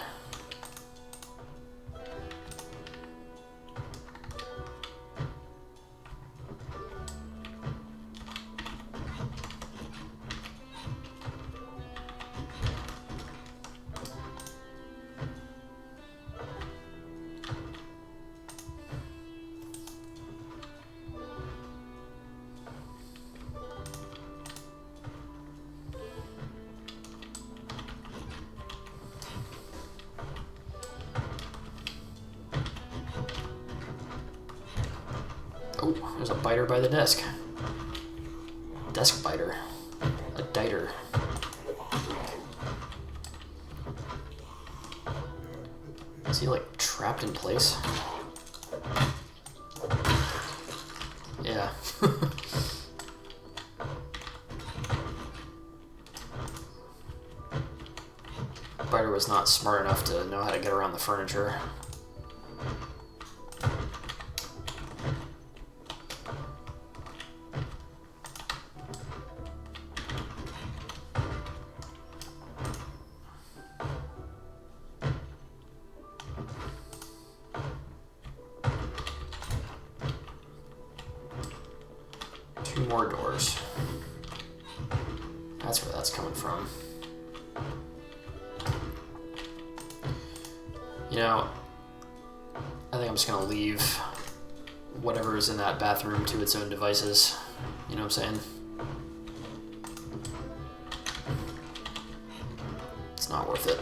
Oh, there's a biter by the desk. Desk biter. A diter. Is he like trapped in place? Yeah. Biter was not smart enough to know how to get around the furniture. Two more doors. That's where that's coming from. You know, I think I'm just gonna leave whatever is in that bathroom to its own devices. You know what I'm saying? It's not worth it.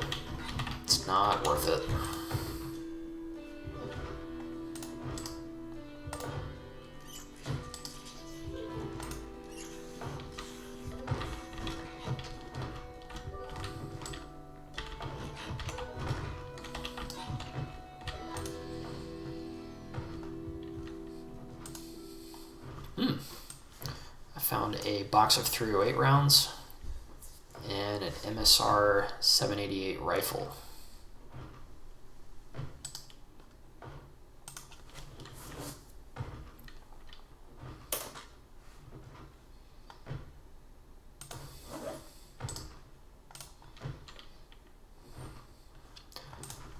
It's not worth it. I found a box of .308 rounds and an MSR 788 rifle.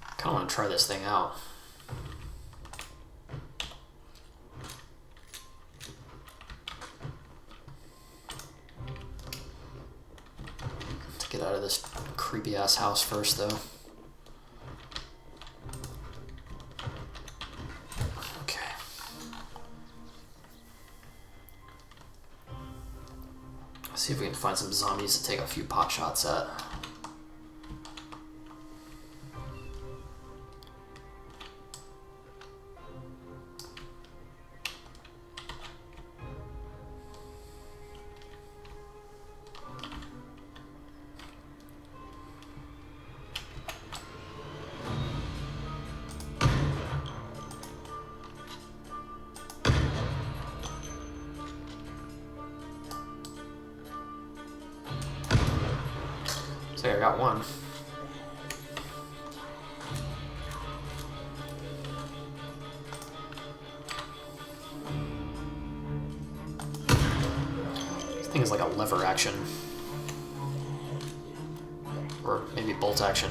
I kind of want to try this thing out. Get out of this creepy ass house first, though. Okay. Let's see if we can find some zombies to take a few pot shots at. So I got one. This thing is like a lever action. Or maybe bolt action.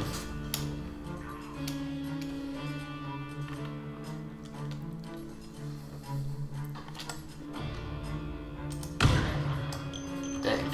Dang.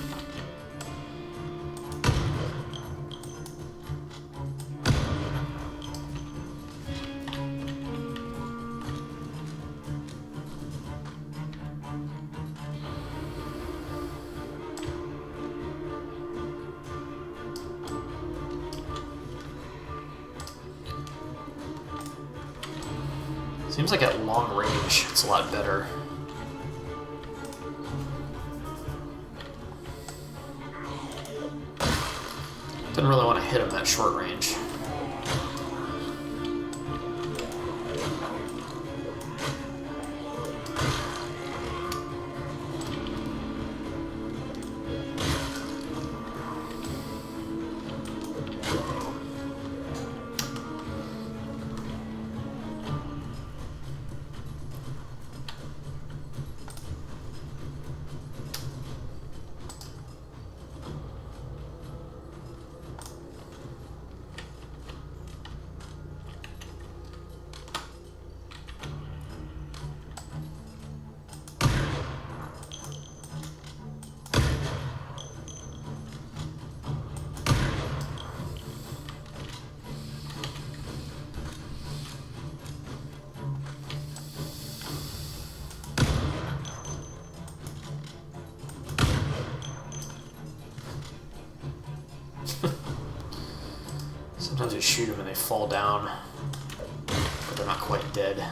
Seems like at long range, it's a lot better. Didn't really want to hit him at short range. sometimes you shoot them and they fall down, but they're not quite dead.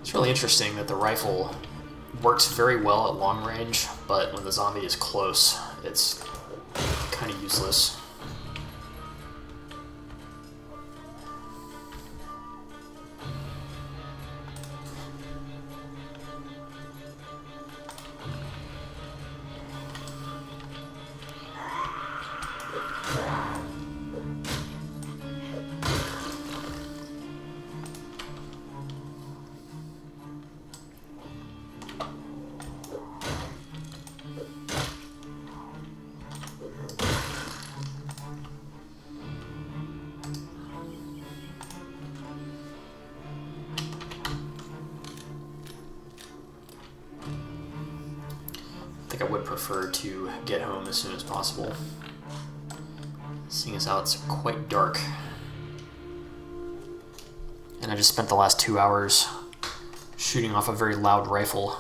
It's really interesting that the rifle works very well at long range, but when the zombie is close, it's kind of useless. I think I would prefer to get home as soon as possible, seeing as how it's quite dark. And I just spent the last 2 hours shooting off a very loud rifle.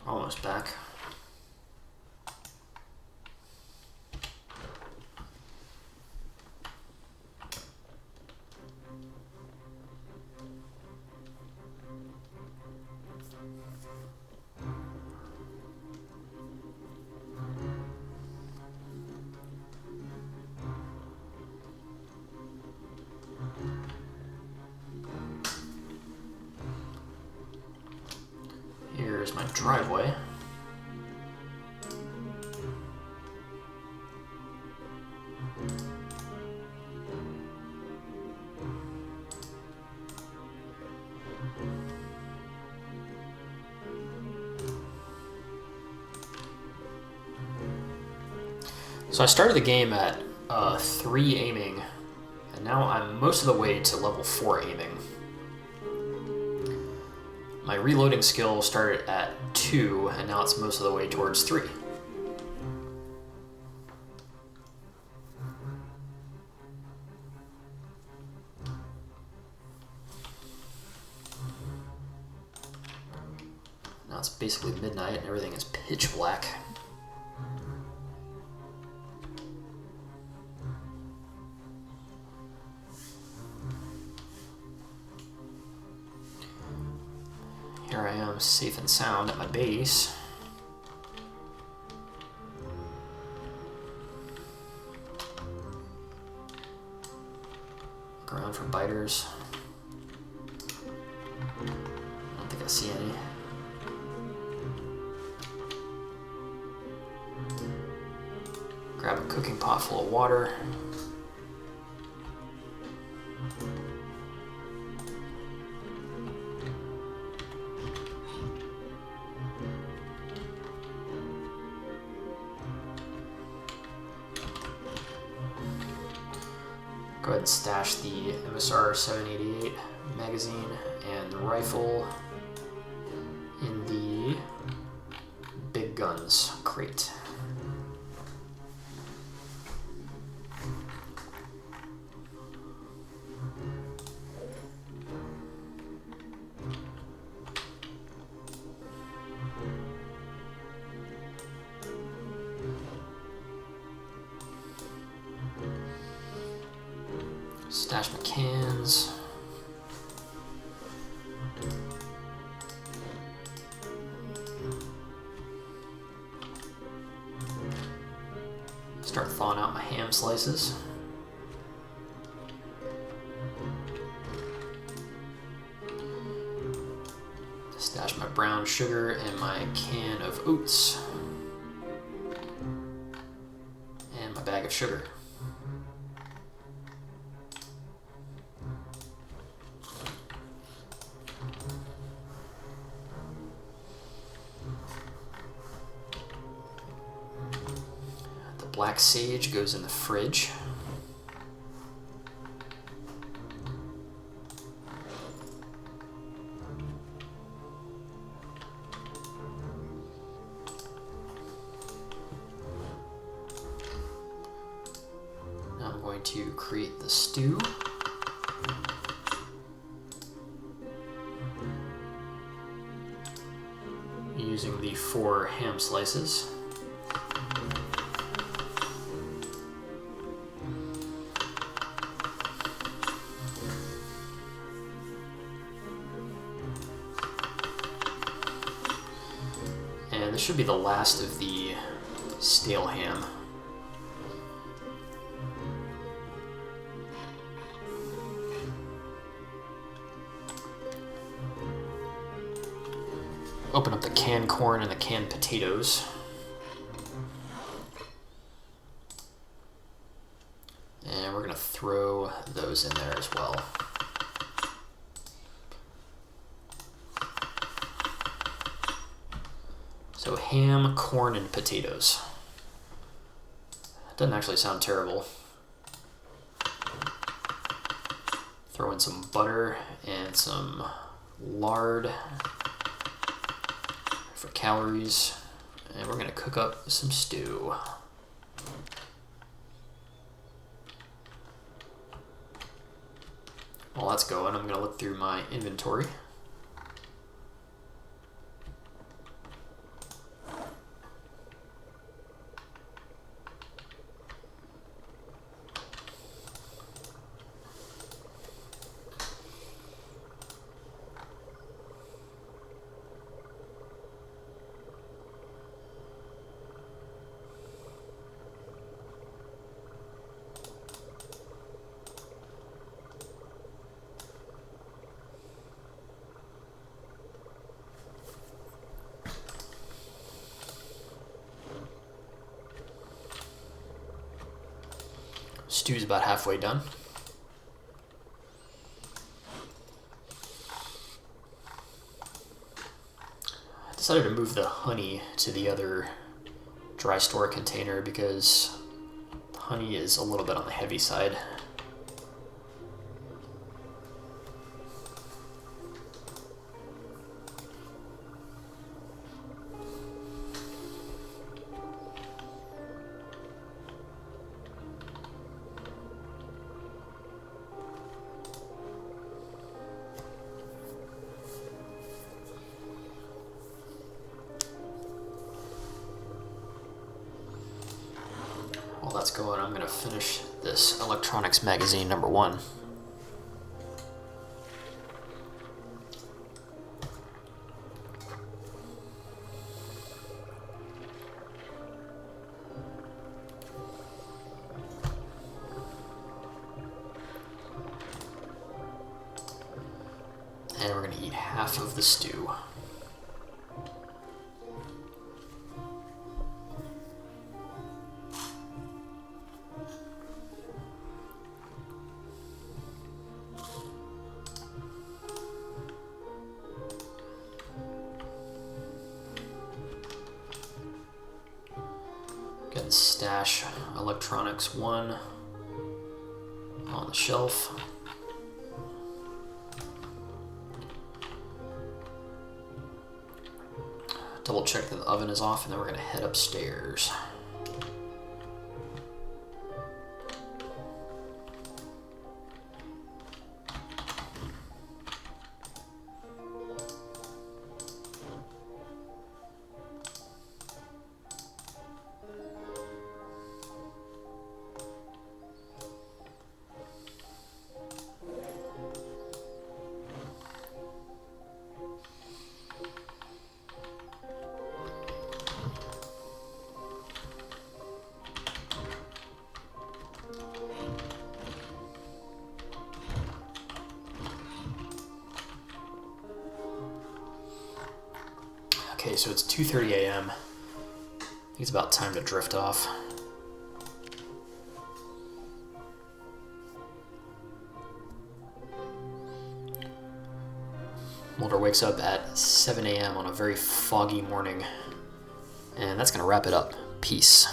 Almost back. Here's my driveway. So I started the game at 3 aiming, and now I'm most of the way to level 4 aiming. My reloading skill started at 2, and now it's most of the way towards 3. Now it's basically midnight and everything is pitch black. Here I am, safe and sound at my base. Look around for biters. I don't think I see any. Grab a cooking pot full of water. Go ahead and stash the MSR 788 magazine and the rifle in the big guns crate. Stash my cans. Start thawing out my ham slices. Stash my brown sugar and my can of oats. And my bag of sugar. Black sage goes in the fridge. Now I'm going to create the stew. Using the 4 ham slices. This should be the last of the stale ham. Open up the canned corn and the canned potatoes. And we're going to throw those in there as well. So ham, corn, and potatoes. Doesn't actually sound terrible. Throw in some butter and some lard for calories. And we're going to cook up some stew. While that's going, I'm going to look through my inventory. Stew's about halfway done. I decided to move the honey to the other dry store container because the honey is a little bit on the heavy side. While that's going, I'm going to finish this electronics magazine number 1. And we're going to eat half of the stew. Stash electronics 1 on the shelf. Double check that the oven is off, and then we're going to head upstairs. Okay, so it's 2:30 a.m. I think it's about time to drift off. Mulder wakes up at 7 a.m. on a very foggy morning. And that's going to wrap it up. Peace.